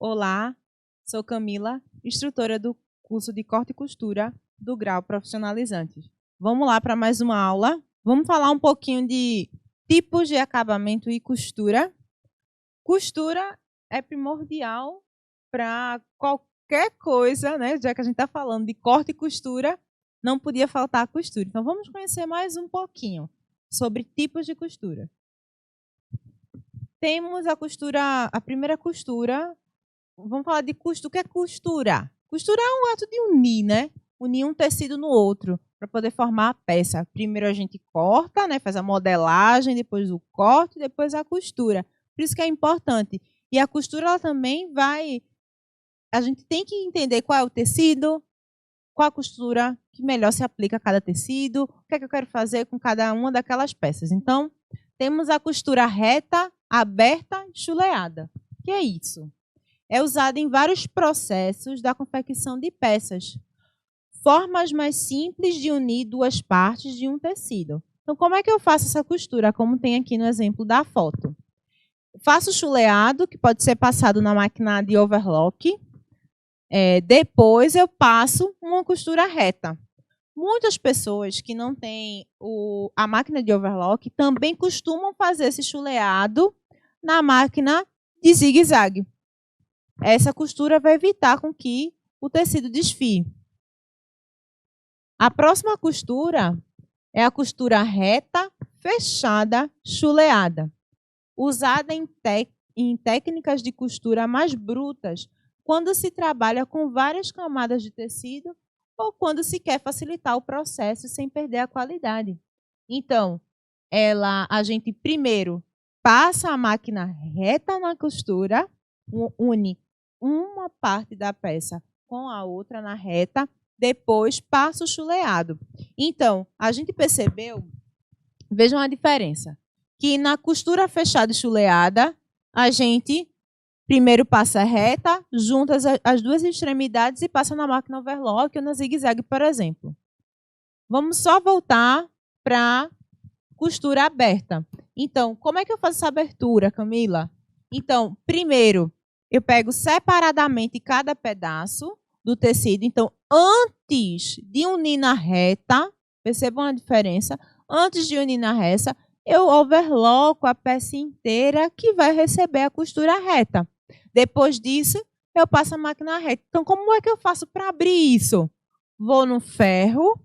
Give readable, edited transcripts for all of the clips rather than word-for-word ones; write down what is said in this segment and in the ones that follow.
Olá, sou Camila, instrutora do curso de corte e costura do Grau Profissionalizantes. Vamos lá para mais uma aula. Vamos falar um pouquinho de tipos de acabamento e costura. Costura é primordial para qualquer coisa, né? Já que a gente está falando de corte e costura, não podia faltar a costura. Então, vamos conhecer mais um pouquinho sobre tipos de costura. Temos a primeira costura. Vamos falar de costura. O que é costura? Costura é um ato de unir, né? Unir um tecido no outro para poder formar a peça. Primeiro a gente corta, né? Faz a modelagem, depois o corte, depois a costura. Por isso que é importante. E a costura ela também vai... A gente tem que entender qual é o tecido, qual a costura que melhor se aplica a cada tecido, o que é que eu quero fazer com cada uma daquelas peças. Então, temos a costura reta, aberta e chuleada. O que é isso? É usada em vários processos da confecção de peças. Formas mais simples de unir duas partes de um tecido. Então, como é que eu faço essa costura? Como tem aqui no exemplo da foto. Faço chuleado, que pode ser passado na máquina de overlock. Depois eu passo uma costura reta. Muitas pessoas que não têm a máquina de overlock também costumam fazer esse chuleado na máquina de zigue-zague. Essa costura vai evitar com que o tecido desfie. A próxima costura é a costura reta, fechada, chuleada, usada em técnicas de costura mais brutas, quando se trabalha com várias camadas de tecido ou quando se quer facilitar o processo sem perder a qualidade. Então, a gente primeiro passa a máquina reta na costura, une uma parte da peça com a outra na reta, depois passa o chuleado. Então, a gente percebeu, vejam a diferença, que na costura fechada e chuleada, a gente primeiro passa reta, junta as duas extremidades e passa na máquina overlock ou na zigue-zague, por exemplo. Vamos só voltar para costura aberta. Então, como é que eu faço essa abertura, Camila? Então, primeiro, eu pego separadamente cada pedaço do tecido. Então, antes de unir na reta, percebam a diferença? Antes de unir na reta, eu overloco a peça inteira que vai receber a costura reta. Depois disso, eu passo a máquina reta. Então, como é que eu faço para abrir isso? Vou no ferro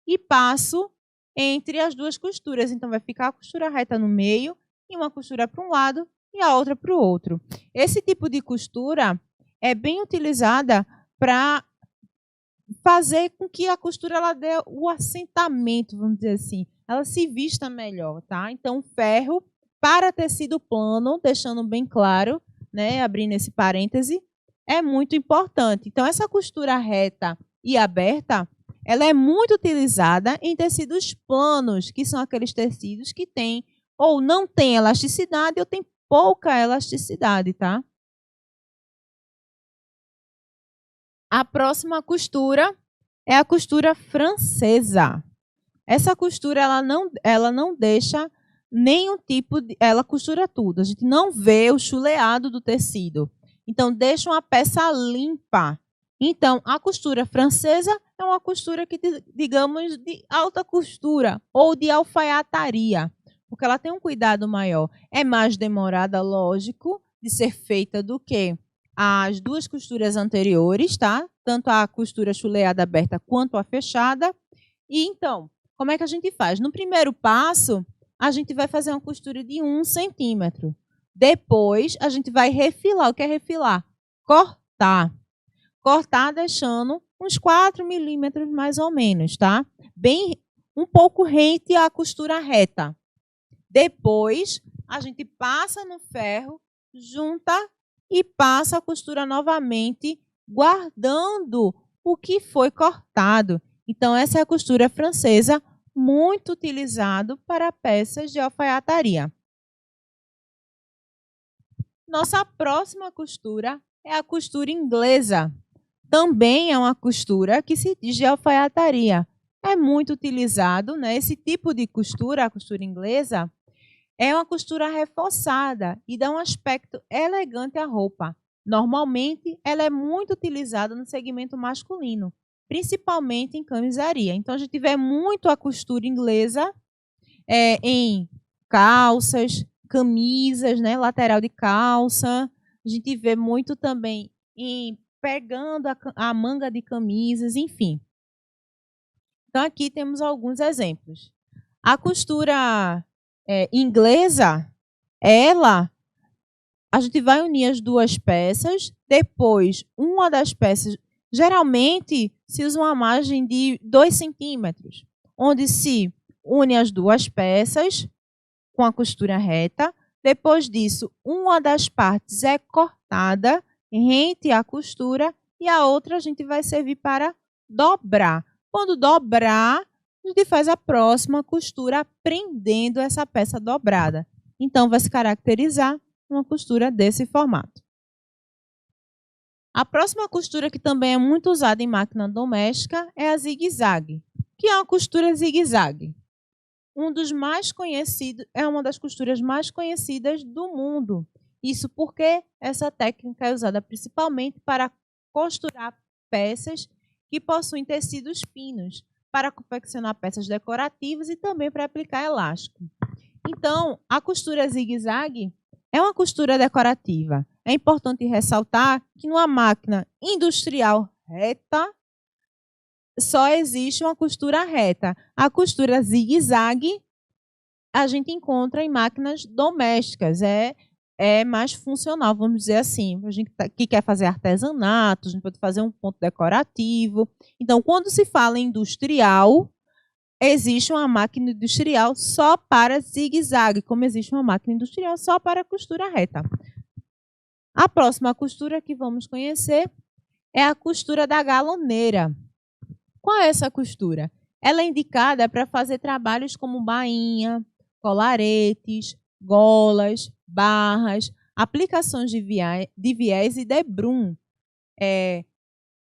e passo entre as duas costuras. Então, vai ficar a costura reta no meio e uma costura para um lado e a outra para o outro. Esse tipo de costura é bem utilizada para fazer com que a costura ela dê o assentamento, vamos dizer assim, ela se vista melhor, tá? Então, ferro para tecido plano, deixando bem claro, né, abrindo esse parêntese, é muito importante. Então, essa costura reta e aberta, ela é muito utilizada em tecidos planos, que são aqueles tecidos que têm ou não têm elasticidade ou têm pouca elasticidade, tá? A próxima costura é a costura francesa. Essa costura ela não deixa nenhum tipo de... Ela costura tudo. A gente não vê o chuleado do tecido. Então, deixa uma peça limpa. Então, a costura francesa é uma costura que, digamos, de alta costura ou de alfaiataria, porque ela tem um cuidado maior. É mais demorada, lógico, de ser feita do que as duas costuras anteriores, tá? Tanto a costura chuleada aberta quanto a fechada. E então, como é que a gente faz? No primeiro passo, a gente vai fazer uma costura de 1 centímetro. Depois, a gente vai refilar. O que é refilar? Cortar. Cortar deixando uns 4 milímetros mais ou menos, tá? Bem, um pouco rente à costura reta. Depois, a gente passa no ferro, junta e passa a costura novamente, guardando o que foi cortado. Então, essa é a costura francesa, muito utilizado para peças de alfaiataria. Nossa próxima costura é a costura inglesa. Também é uma costura que se diz de alfaiataria. É muito utilizado, né? Esse tipo de costura, a costura inglesa, é uma costura reforçada e dá um aspecto elegante à roupa. Normalmente, ela é muito utilizada no segmento masculino, principalmente em camisaria. Então, a gente vê muito a costura inglesa em calças, camisas, né, lateral de calça. A gente vê muito também em pegando a manga de camisas, enfim. Então, aqui temos alguns exemplos. A costura inglesa, a gente vai unir as duas peças, depois uma das peças, geralmente se usa uma margem de 2 centímetros, onde se une as duas peças com a costura reta. Depois disso, uma das partes é cortada rente à costura e a outra a gente vai servir para dobrar. Quando dobrar, a gente faz a próxima costura prendendo essa peça dobrada. Então, vai se caracterizar uma costura desse formato. A próxima costura que também é muito usada em máquina doméstica é a zigue-zague, que é uma costura zigue-zague. É uma das costuras mais conhecidas do mundo. Isso porque essa técnica é usada principalmente para costurar peças que possuem tecidos finos, para confeccionar peças decorativas e também para aplicar elástico. Então, a costura zigue-zague é uma costura decorativa. É importante ressaltar que numa máquina industrial reta, só existe uma costura reta. A costura zigue-zague a gente encontra em máquinas domésticas. É mais funcional, vamos dizer assim. A gente que quer fazer artesanato, a gente pode fazer um ponto decorativo. Então, quando se fala em industrial, existe uma máquina industrial só para zigue-zague, como existe uma máquina industrial só para costura reta. A próxima costura que vamos conhecer é a costura da galoneira. Qual é essa costura? Ela é indicada para fazer trabalhos como bainha, colaretes, golas, barras, aplicações de viés e debrum,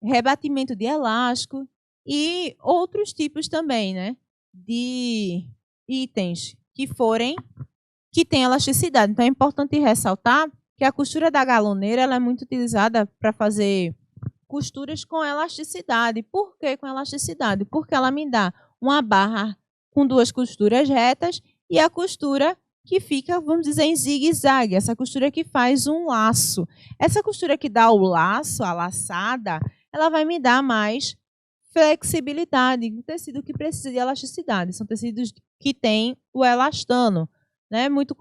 rebatimento de elástico e outros tipos também, né, de itens que têm elasticidade. Então, é importante ressaltar que a costura da galoneira ela é muito utilizada para fazer costuras com elasticidade. Por que com elasticidade? Porque ela me dá uma barra com duas costuras retas e a costura que fica, vamos dizer, em zigue-zague. Essa costura que faz um laço. Essa costura que dá o laço, a laçada, ela vai me dar mais flexibilidade. Um tecido que precisa de elasticidade. São tecidos que têm o elastano, né? Muito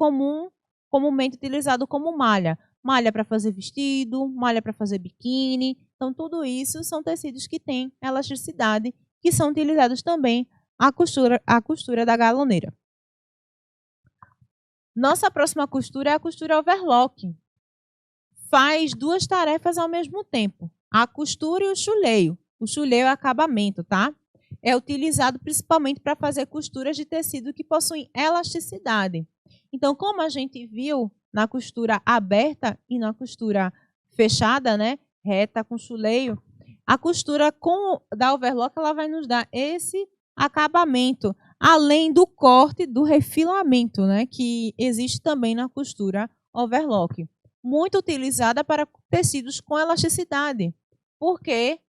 comumente utilizado como malha. Malha para fazer vestido, malha para fazer biquíni. Então, tudo isso são tecidos que têm elasticidade, que são utilizados também a costura da galoneira. Nossa próxima costura é a costura overlock. Faz duas tarefas ao mesmo tempo, a costura e o chuleio. O chuleio é acabamento, tá? É utilizado principalmente para fazer costuras de tecido que possuem elasticidade. Então, como a gente viu na costura aberta e na costura fechada, né, reta com chuleio, a costura da overlock ela vai nos dar esse acabamento, além do corte do refilamento, né, que existe também na costura overlock. Muito utilizada para tecidos com elasticidade, porque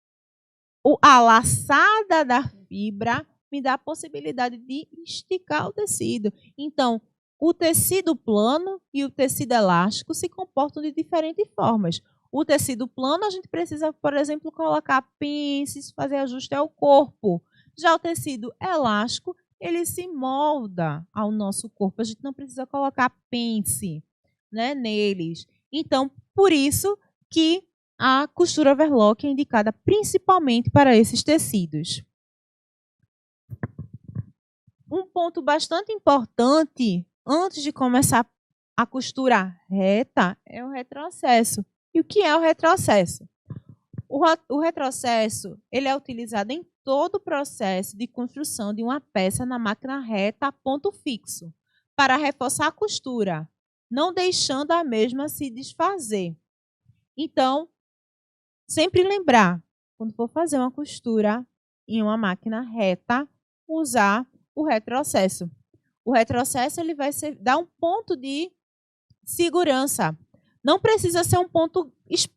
a laçada da fibra me dá a possibilidade de esticar o tecido. Então, o tecido plano e o tecido elástico se comportam de diferentes formas. O tecido plano, a gente precisa, por exemplo, colocar pinces, fazer ajuste ao corpo. Já o tecido elástico, ele se molda ao nosso corpo. A gente não precisa colocar pence, né, neles. Então, por isso que a costura overlock é indicada principalmente para esses tecidos. Um ponto bastante importante antes de começar a costura reta é o retrocesso. E o que é o retrocesso? O retrocesso ele é utilizado em todo o processo de construção de uma peça na máquina reta a ponto fixo, para reforçar a costura, não deixando a mesma se desfazer. Então, sempre lembrar, quando for fazer uma costura em uma máquina reta, usar o retrocesso. O retrocesso ele vai dar um ponto de segurança Não precisa ser um ponto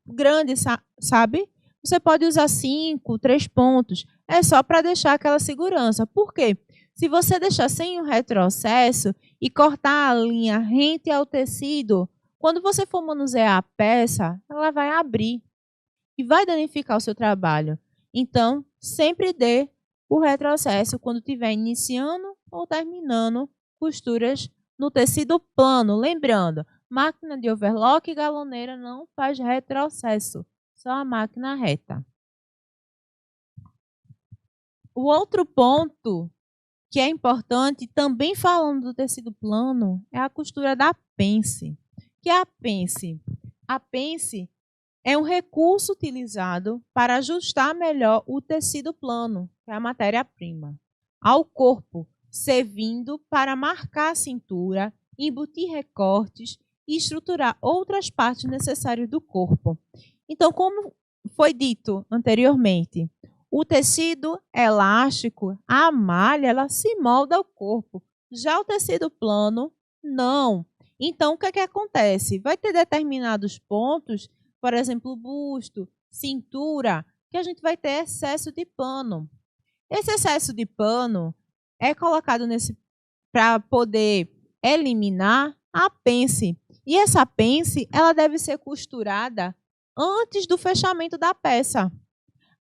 grande, sabe? Você pode usar 5, 3 pontos. É só para deixar aquela segurança. Por quê? Se você deixar sem o retrocesso e cortar a linha rente ao tecido, quando você for manusear a peça, ela vai abrir e vai danificar o seu trabalho. Então, sempre dê o retrocesso quando estiver iniciando ou terminando costuras no tecido plano. Lembrando, máquina de overlock e galoneira não faz retrocesso, só a máquina reta. O outro ponto que é importante, também falando do tecido plano, é a costura da pence. Que é a pence? A pence é um recurso utilizado para ajustar melhor o tecido plano, que é a matéria-prima, ao corpo, servindo para marcar a cintura, embutir recortes e estruturar outras partes necessárias do corpo. Então, como foi dito anteriormente, o tecido elástico, a malha, ela se molda ao corpo. Já o tecido plano, não. Então, o que acontece? Vai ter determinados pontos, por exemplo, o busto, cintura, que a gente vai ter excesso de pano. Esse excesso de pano é colocado para poder eliminar a pence. E essa pence, ela deve ser costurada antes do fechamento da peça.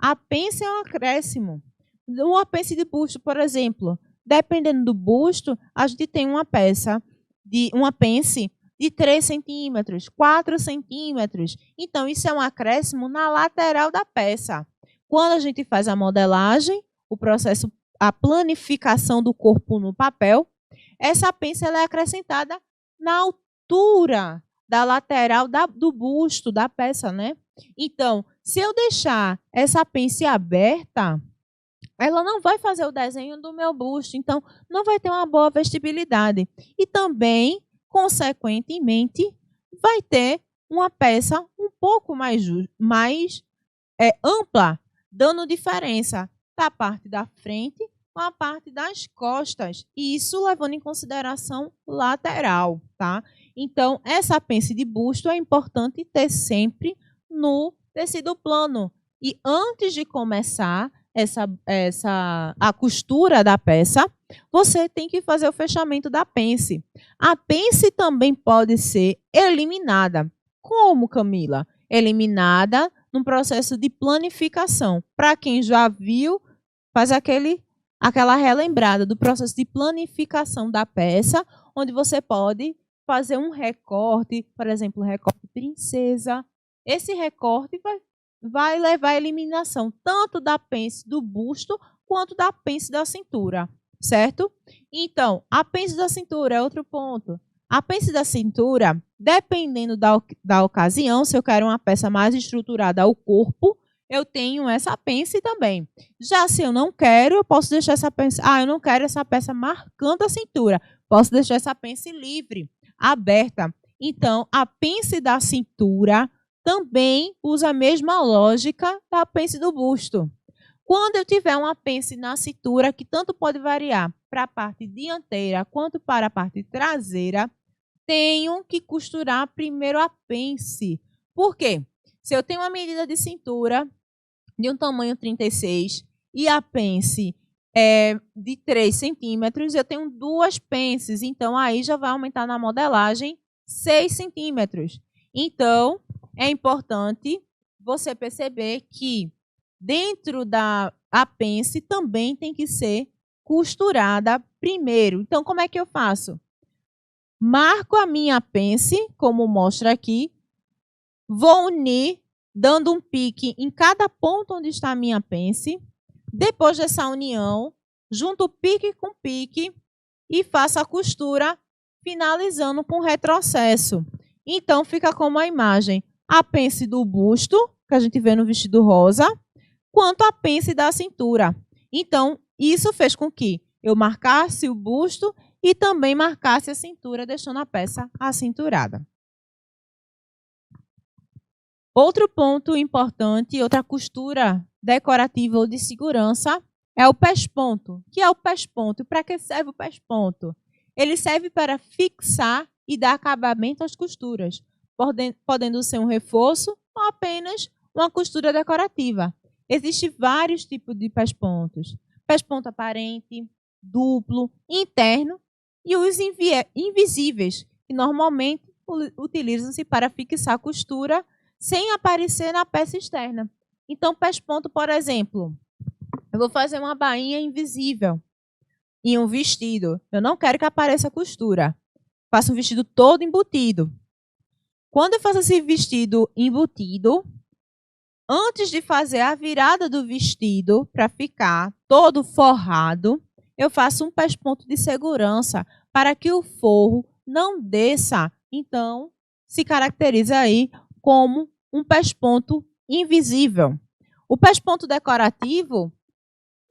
A pence é um acréscimo. Uma pence de busto, por exemplo, dependendo do busto, a gente tem uma pence de 3 centímetros, 4 centímetros. Então, isso é um acréscimo na lateral da peça. Quando a gente faz a modelagem, o processo, a planificação do corpo no papel, essa pence ela é acrescentada na altura da lateral do busto da peça, né? Então, se eu deixar essa pence aberta, ela não vai fazer o desenho do meu busto, então não vai ter uma boa vestibilidade. E também, consequentemente, vai ter uma peça um pouco mais ampla, dando diferença da parte da frente com a parte das costas. E isso levando em consideração lateral, tá? Então, essa pence de busto é importante ter sempre no tecido plano. E antes de começar a costura da peça, você tem que fazer o fechamento da pence. A pence também pode ser eliminada. Como, Camila? Eliminada no processo de planificação. Para quem já viu, faz aquela relembrada do processo de planificação da peça, onde você pode fazer um recorte, por exemplo, recorte princesa. Esse recorte vai levar à eliminação tanto da pence do busto quanto da pence da cintura, certo? Então, a pence da cintura é outro ponto. A pence da cintura, dependendo da ocasião, se eu quero uma peça mais estruturada ao corpo, eu tenho essa pence também. Já se eu não quero, eu posso deixar essa pence... eu não quero essa peça marcando a cintura. Posso deixar essa pence livre, aberta. Então, a pence da cintura também usa a mesma lógica da pence do busto. Quando eu tiver uma pence na cintura, que tanto pode variar para a parte dianteira quanto para a parte traseira, tenho que costurar primeiro a pence. Por quê? Se eu tenho uma medida de cintura de um tamanho 36 e a pence é de 3 centímetros, eu tenho 2 pences. Então, aí já vai aumentar na modelagem 6 centímetros. Então, é importante você perceber que dentro da pence também tem que ser costurada primeiro. Então, como é que eu faço? Marco a minha pence, como mostra aqui, vou unir, dando um pique em cada ponto onde está a minha pence. Depois dessa união, junto pique com pique e faço a costura, finalizando com retrocesso. Então, fica como a imagem. A pence do busto, que a gente vê no vestido rosa, quanto a pence da cintura. Então, isso fez com que eu marcasse o busto e também marcasse a cintura, deixando a peça acinturada. Outro ponto importante, outra costura decorativa ou de segurança, é o pesponto. O que é o pesponto? Para que serve o pesponto? Ele serve para fixar e dar acabamento às costuras. podendo ser um reforço ou apenas uma costura decorativa. Existem vários tipos de pés-pontos. Pés-ponto aparente, duplo, interno e os invisíveis, que normalmente utilizam-se para fixar a costura sem aparecer na peça externa. Então, pés-ponto, por exemplo, eu vou fazer uma bainha invisível em um vestido. Eu não quero que apareça a costura. Faço um vestido todo embutido. Quando eu faço esse vestido embutido, antes de fazer a virada do vestido para ficar todo forrado, eu faço um pés-ponto de segurança para que o forro não desça. Então, se caracteriza aí como um pés-ponto invisível. O pés-ponto decorativo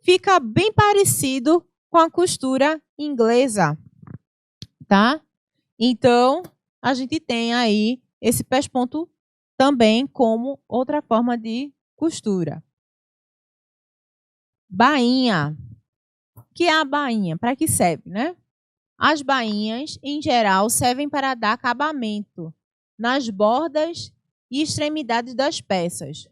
fica bem parecido com a costura inglesa, tá? Então, a gente tem aí esse pés-ponto também como outra forma de costura. Bainha. O que é a bainha? Para que serve, né? As bainhas, em geral, servem para dar acabamento nas bordas e extremidades das peças,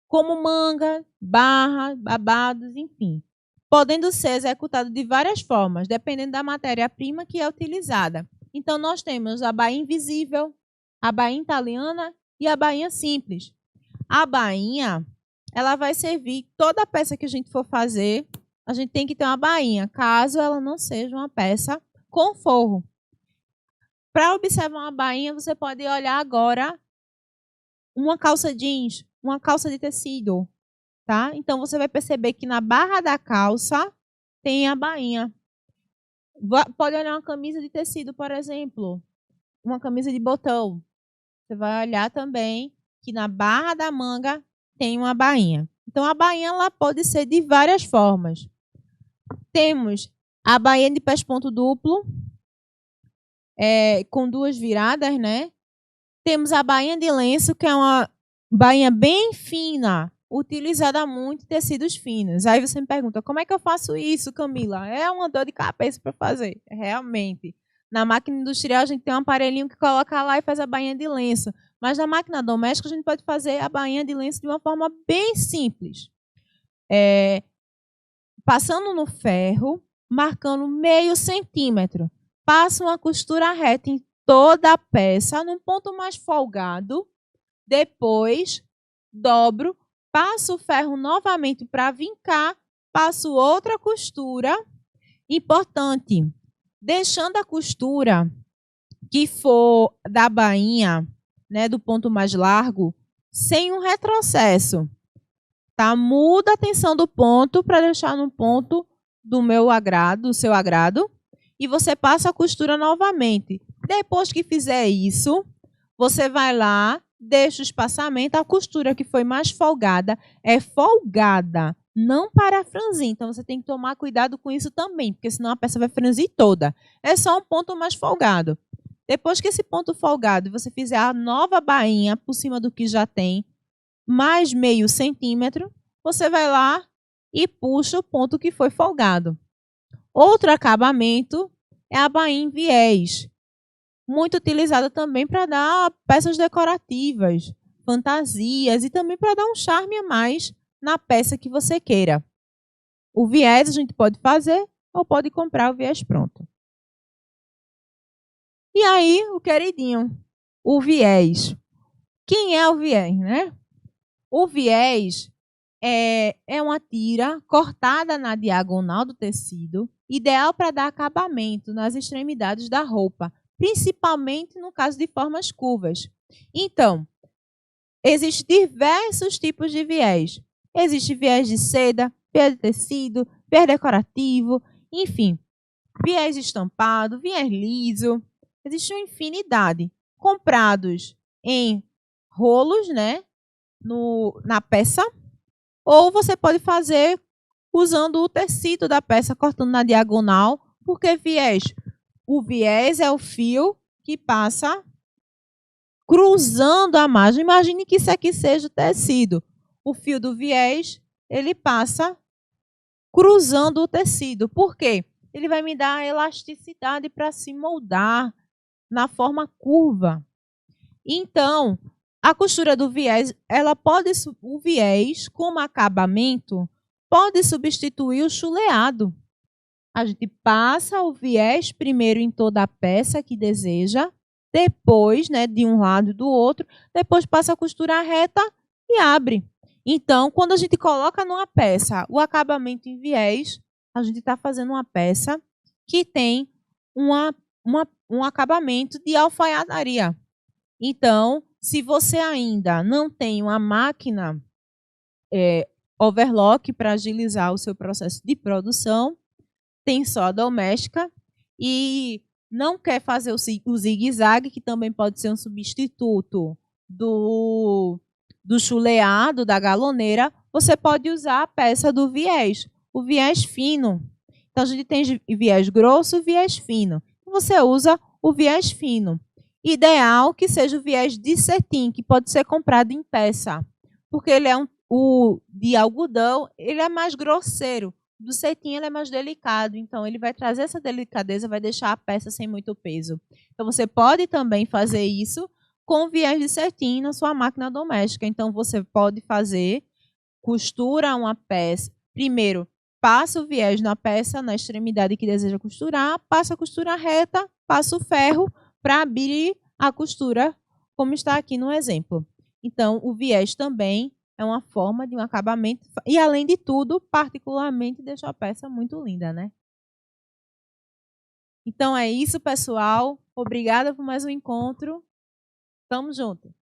como manga, barra, babados, enfim, podendo ser executado de várias formas, dependendo da matéria-prima que é utilizada. Então, nós temos a bainha invisível, a bainha italiana e a bainha simples. A bainha, ela vai servir, toda peça que a gente for fazer, a gente tem que ter uma bainha, caso ela não seja uma peça com forro. Para observar uma bainha, você pode olhar agora uma calça jeans, uma calça de tecido, tá? Então, você vai perceber que na barra da calça tem a bainha. Pode olhar uma camisa de tecido, por exemplo, uma camisa de botão. Você vai olhar também que na barra da manga tem uma bainha. Então, a bainha ela pode ser de várias formas. Temos a bainha de pés-ponto duplo, com duas viradas, né? Temos a bainha de lenço, que é uma bainha bem fina, utilizada muito em tecidos finos. Aí você me pergunta, como é que eu faço isso, Camila? É uma dor de cabeça para fazer, realmente. Na máquina industrial, a gente tem um aparelhinho que coloca lá e faz a bainha de lenço. Mas na máquina doméstica, a gente pode fazer a bainha de lenço de uma forma bem simples. Passando no ferro, marcando meio centímetro. Passo uma costura reta em toda a peça, num ponto mais folgado. Depois, dobro, passo o ferro novamente para vincar, passo outra costura. Importante, deixando a costura que for da bainha, né, do ponto mais largo, sem um retrocesso. Tá? Muda a tensão do ponto para deixar no ponto do meu agrado, do seu agrado, e você passa a costura novamente. Depois que fizer isso, você vai lá, deixa o espaçamento, a costura que foi mais folgada é folgada, não para franzir. Então, você tem que tomar cuidado com isso também, porque senão a peça vai franzir toda. É só um ponto mais folgado. Depois que esse ponto folgado, você fizer a nova bainha por cima do que já tem, mais meio centímetro, você vai lá e puxa o ponto que foi folgado. Outro acabamento é a bainha em viés, muito utilizada também para dar peças decorativas, fantasias e também para dar um charme a mais na peça que você queira. O viés a gente pode fazer ou pode comprar o viés pronto. E aí, o queridinho, o viés. Quem é o viés, né? O viés é uma tira cortada na diagonal do tecido, ideal para dar acabamento nas extremidades da roupa, principalmente no caso de formas curvas. Então, existem diversos tipos de viés. Existe viés de seda, viés de tecido, viés decorativo, enfim, viés estampado, viés liso. Existe uma infinidade, comprados em rolos, né, na peça, ou você pode fazer usando o tecido da peça, cortando na diagonal, porque viés? O viés é o fio que passa cruzando a margem. Imagine que isso aqui seja o tecido. O fio do viés, ele passa cruzando o tecido. Por quê? Ele vai me dar elasticidade para se moldar na forma curva. Então, a costura do viés, o viés como acabamento pode substituir o chuleado. A gente passa o viés primeiro em toda a peça que deseja, depois, né, de um lado e do outro, depois passa a costura reta e abre. Então, quando a gente coloca numa peça o acabamento em viés, a gente está fazendo uma peça que tem um acabamento de alfaiataria. Então, se você ainda não tem uma máquina overlock para agilizar o seu processo de produção, tem só a doméstica e não quer fazer o zigue-zague, que também pode ser um substituto do chuleado, da galoneira, você pode usar a peça do viés, o viés fino. Então, a gente tem viés grosso e viés fino. Você usa o viés fino. Ideal que seja o viés de cetim, que pode ser comprado em peça, porque ele é o de algodão, ele é mais grosseiro. Do cetim ele é mais delicado, então ele vai trazer essa delicadeza, vai deixar a peça sem muito peso. Então você pode também fazer isso com viés de cetim na sua máquina doméstica. Então você pode fazer, costura uma peça, primeiro passa o viés na peça, na extremidade que deseja costurar, passa a costura reta, passa o ferro para abrir a costura, como está aqui no exemplo. Então o viés também é uma forma de um acabamento e, além de tudo, particularmente, deixa a peça muito linda, né? Então é isso, pessoal. Obrigada por mais um encontro. Tamo junto.